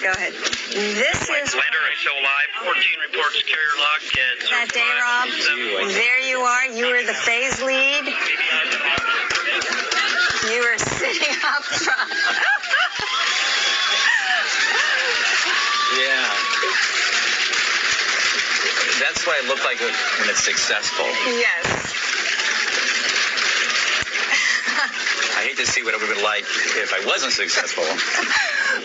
Go ahead. This is Lander, I show live. 14 reports carrier lock at that day, Rob. There you are. You were the phase lead. You were sitting up front. Yeah. That's what I look like when it's successful. Yes. I hate to see what it would be like if I wasn't successful.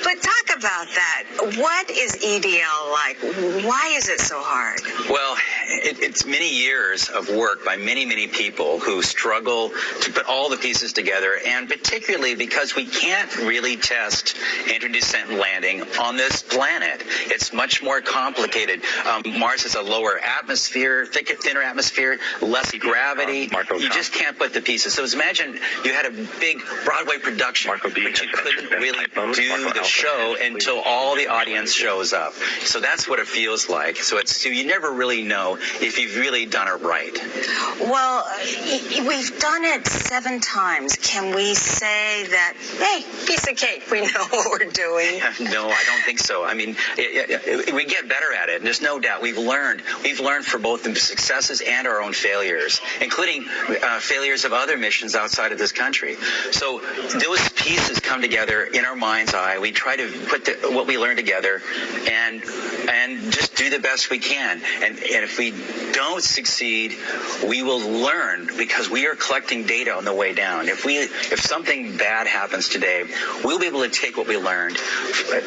But talk about that. What is EDL like? Why is it so hard? Well, it's many years of work by many, many people who struggle to put all the pieces together, and particularly because we can't really test inter-descent landing on this planet. It's much more complicated. Mars has a lower atmosphere, thinner atmosphere, less gravity. You just can't put the pieces. So imagine you had a big Broadway production, but you couldn't really do the show until all the audience shows up. So that's what it feels like. So you never really know if you've really done it right. Well, we've done it 7 times. Can we say that, hey, piece of cake, we know what we're doing? No, I don't think so. I mean, we get better at it. And there's no doubt. We've learned for both the successes and our own failures, including failures of other missions outside of this country. So those pieces come together in our mind's eye. We try to put what we learn together and just do the best we can. And if we don't succeed, we will learn because we are collecting data on the way down. If something bad happens today, we'll be able to take what we learned.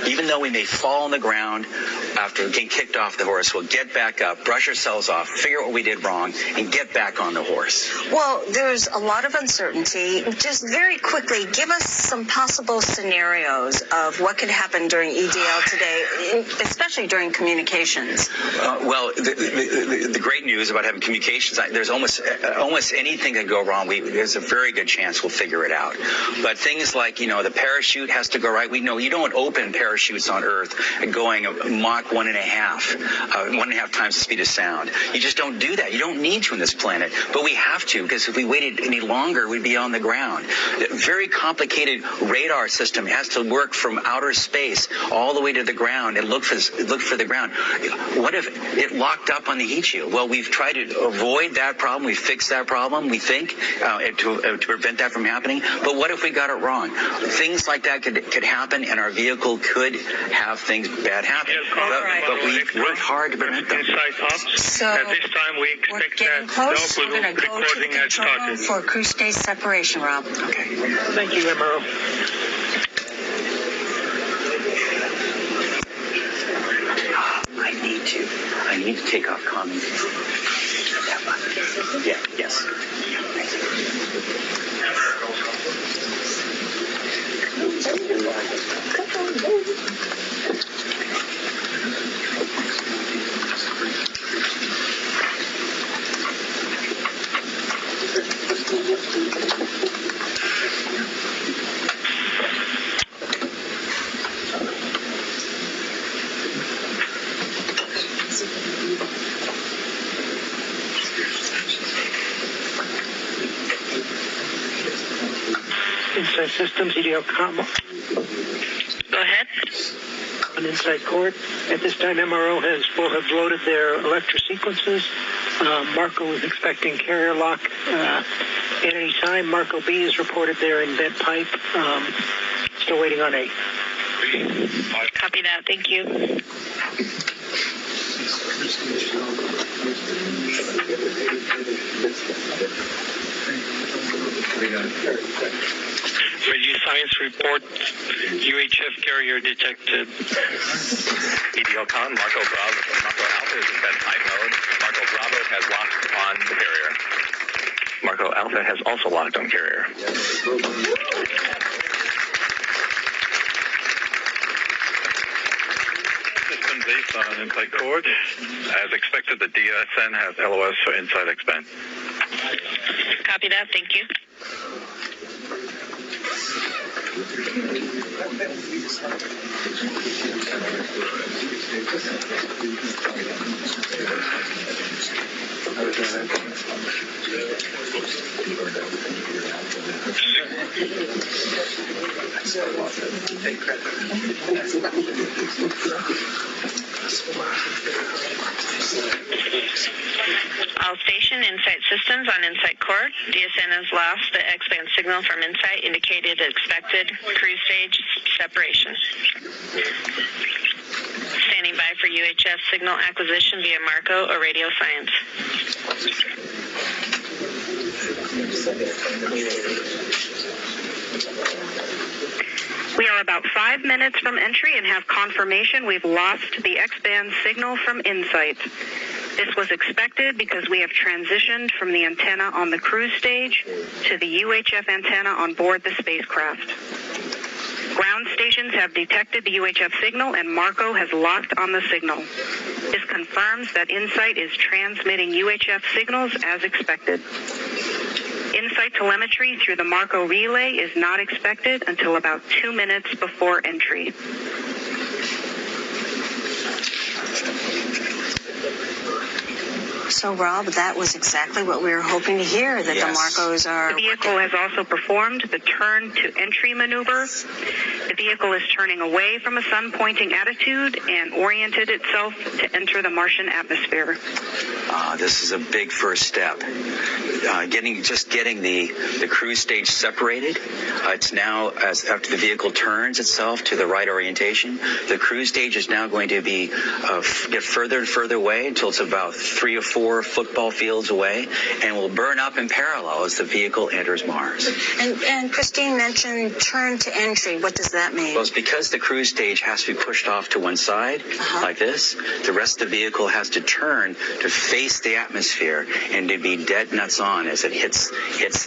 Even though we may fall on the ground after getting kicked off the horse, we'll get back up, brush ourselves off, figure out what we did wrong, and get back on the horse. Well, there's a lot of uncertainty. Just very quickly, give us some possible scenarios of what could happen during EDL today, especially during communications. Well, the great news about having communications, there's almost anything that go wrong. There's a very good chance we'll figure it out. But things like, the parachute has to go right. We know you don't open parachutes on Earth going Mach 1.5 times the speed of sound. You just don't do that. You don't need to on this planet. But we have to, because if we waited any longer, we'd be on the ground. A very complicated radar system has to work from outer space all the way to the ground and look for the ground. What if it locked up on the heat shield? Well, we've tried to avoid that problem. We fixed that problem, we think, to prevent that from happening. But what if we got it wrong? Things like that could happen, and our vehicle could have things bad happen. But we worked hard to prevent them. So at this time, we expect that close. We're going to go to the control room for crew stage separation, Rob. Okay. Thank you, MRO. I need to take off common. Yeah, yes. Inside Systems, EDL Combo. Go ahead. On Inside Court. At this time, MRO will have loaded their electric sequences. Marco is expecting carrier lock at any time. Marco B is reported there in bed pipe. Still waiting on A. Copy that. Thank you. Radio Science report, UHF carrier detected. EDL Con, Marco Alpha is in bed pipe mode. Marco Bravo has locked on the carrier. Marco Alpha has also locked on carrier. Systems Ace on Inside Cord. As expected, the DSN has LOS for Inside Expand. Copy that. Thank you. All station Insight Systems on Insight Court. DSN has lost the X-band signal from Insight, indicated expected cruise stage separation. Standing by for UHF signal acquisition via Marco or Radio Science. We are about 5 minutes from entry and have confirmation we've lost the X-band signal from Insight. This was expected because we have transitioned from the antenna on the cruise stage to the UHF antenna on board the spacecraft. Ground stations have detected the UHF signal and Marco has locked on the signal. This confirms that Insight is transmitting UHF signals as expected. Insight telemetry through the Marco relay is not expected until about 2 minutes before entry. So, Rob, that was exactly what we were hoping to hear, that the Marcos are... The vehicle has also performed the turn to entry maneuver. The vehicle is turning away from a sun-pointing attitude and oriented itself to enter the Martian atmosphere. This is a big first step. Getting the cruise stage separated. It's now, after the vehicle turns itself to the right orientation, the cruise stage is now going to be get further and further away until it's about 3 or 4 football fields away, and will burn up in parallel as the vehicle enters Mars. And Christine mentioned turn to entry. What does that mean? Well, it's because the cruise stage has to be pushed off to one side, like this. The rest of the vehicle has to turn to face the atmosphere and to be dead nuts on as it hits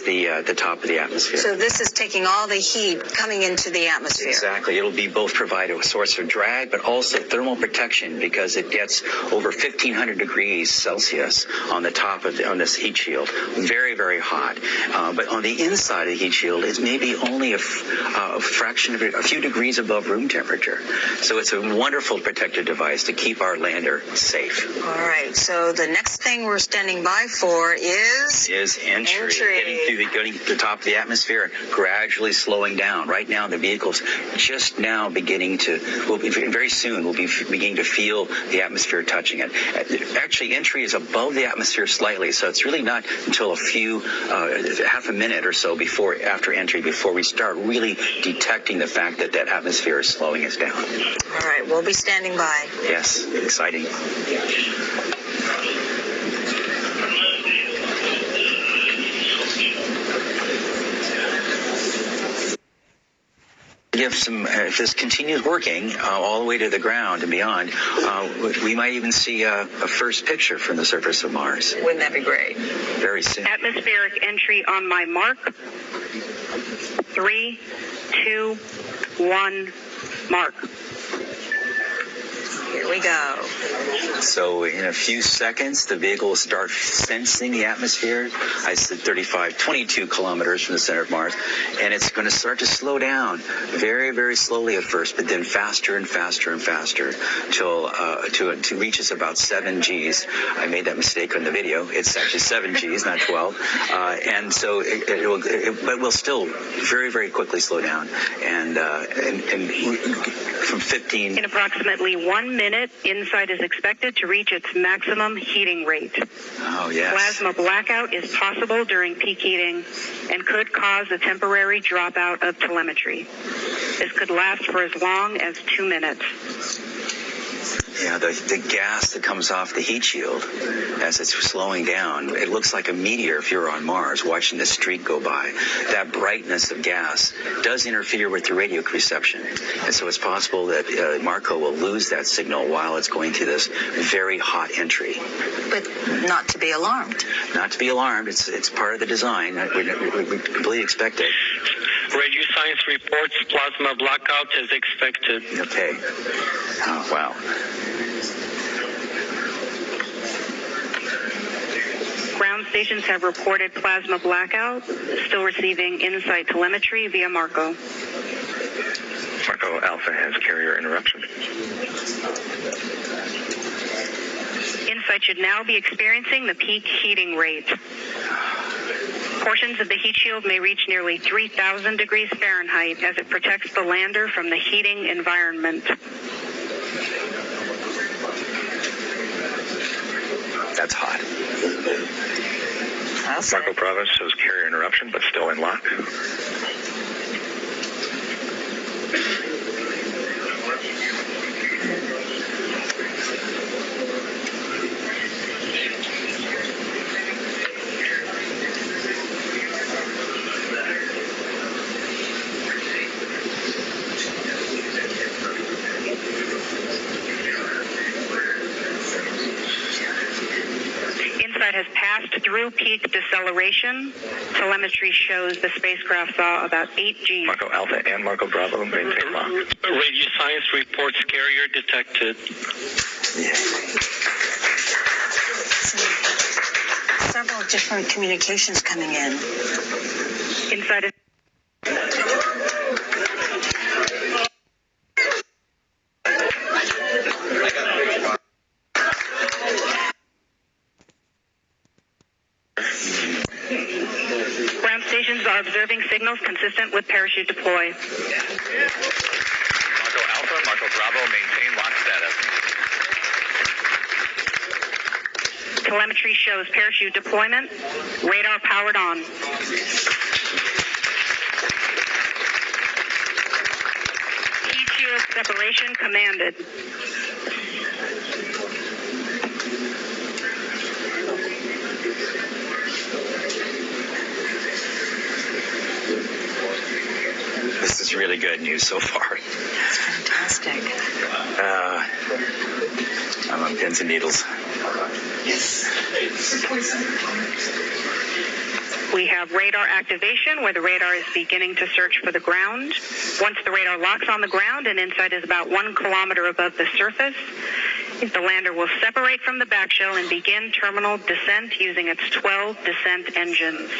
the top of the atmosphere. So this is taking all the heat coming into the atmosphere. Exactly. It'll be both provide a source of drag, but also thermal protection, because it gets over 1,500 degrees Celsius on the top of on this heat shield. Very, very hot. But on the inside of the heat shield, it's maybe only a fraction of a few degrees above room temperature. So it's a wonderful protective device to keep our lander safe. All right. So the next thing we're standing by for is entry. Getting to the top of the atmosphere, gradually slowing down. Right now, the vehicle's just now beginning to, very soon, we'll be beginning to feel the atmosphere touching it. Actually, entry is above the atmosphere slightly, so it's really not until a few, half a minute or so after entry, before we start really detecting the fact that that atmosphere is slowing us down. All right, we'll be standing by. Yes, exciting. If this continues working all the way to the ground and beyond, we might even see a first picture from the surface of Mars. Wouldn't that be great? Very soon. Atmospheric entry on my mark. 3, 2, 1, mark. Here we go. So in a few seconds, the vehicle will start sensing the atmosphere. I said 22 kilometers from the center of Mars. And it's going to start to slow down very, very slowly at first, but then faster and faster and faster till it reaches about 7 Gs. I made that mistake on the video. It's actually 7 Gs, not 12. And so but we'll still very, very quickly slow down. And from 15... In approximately 1 minute, Insight is expected to reach its maximum heating rate. Oh, yes. Plasma blackout is possible during peak heating and could cause a temporary dropout of telemetry. This could last for as long as 2 minutes. Yeah, the gas that comes off the heat shield as it's slowing down, it looks like a meteor if you're on Mars watching the streak go by. That brightness of gas does interfere with the radio reception. And so it's possible that Marco will lose that signal while it's going through this very hot entry. But not to be alarmed. Not to be alarmed. It's part of the design. We completely expect it. Radio Science reports plasma blackout as expected. Okay. Oh, wow. Ground stations have reported plasma blackout, still receiving Insight telemetry via Marco. Marco Alpha has carrier interruption. Insight should now be experiencing the peak heating rate. Portions of the heat shield may reach nearly 3,000 degrees Fahrenheit as it protects the lander from the heating environment. That's hot. Marco Bravo shows carrier interruption, but still in lock. InSight has passed through peak deceleration. Telemetry shows the spacecraft saw about 8 Gs. Marco Alpha and Marco Bravo maintain lock. Radio science reports carrier detected. Yeah. Several different communications coming in. InSight is ground stations are observing signals consistent with parachute deploy. Marco Alpha, Marco Bravo maintain lock status. Telemetry shows parachute deployment. Radar powered on. Heat shield separation commanded. This is really good news so far. That's fantastic. I'm on pins and needles. We have radar activation where the radar is beginning to search for the ground. Once the radar locks on the ground and InSight is about 1 kilometer above the surface, the lander will separate from the back shell and begin terminal descent using its 12 descent engines.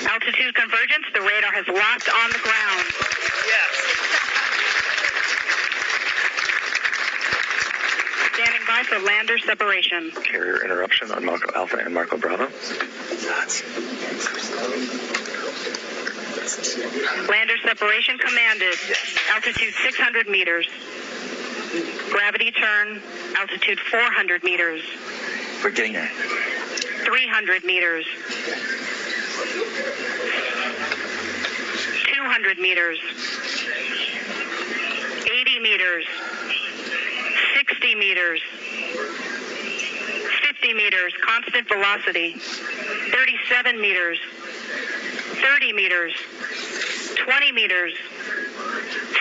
Altitude convergence, the radar has locked on the ground. Standing by for lander separation. Carrier interruption on Marco Alpha and Marco Bravo. Lander separation commanded. Altitude 600 meters. Gravity turn. Altitude 400 meters. We're getting there. 300 meters. 200 meters. 80 meters. 60 meters. 50 meters. Constant velocity. 37 meters. 30 meters. 20 meters.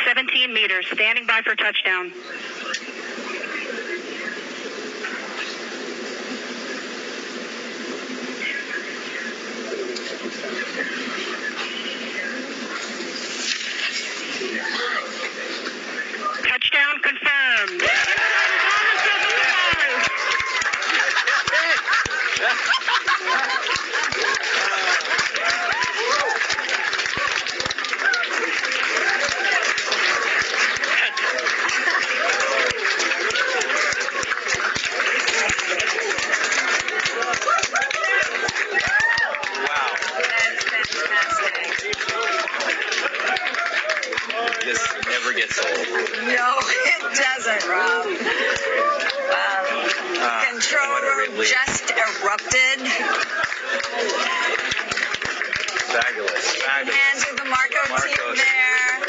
17 meters. Standing by for touchdown. Touchdown confirmed. This never gets old. No, it doesn't, Rob. Control what a room relief. just erupted. Fabulous. Fabulous. Hands of the Marco team there.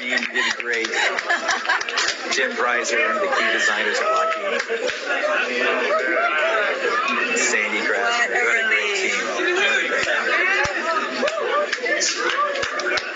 You did great. Jim Breiser, one of the key designers at Lockheed. Sandy Grassley. What a What a great relief. team.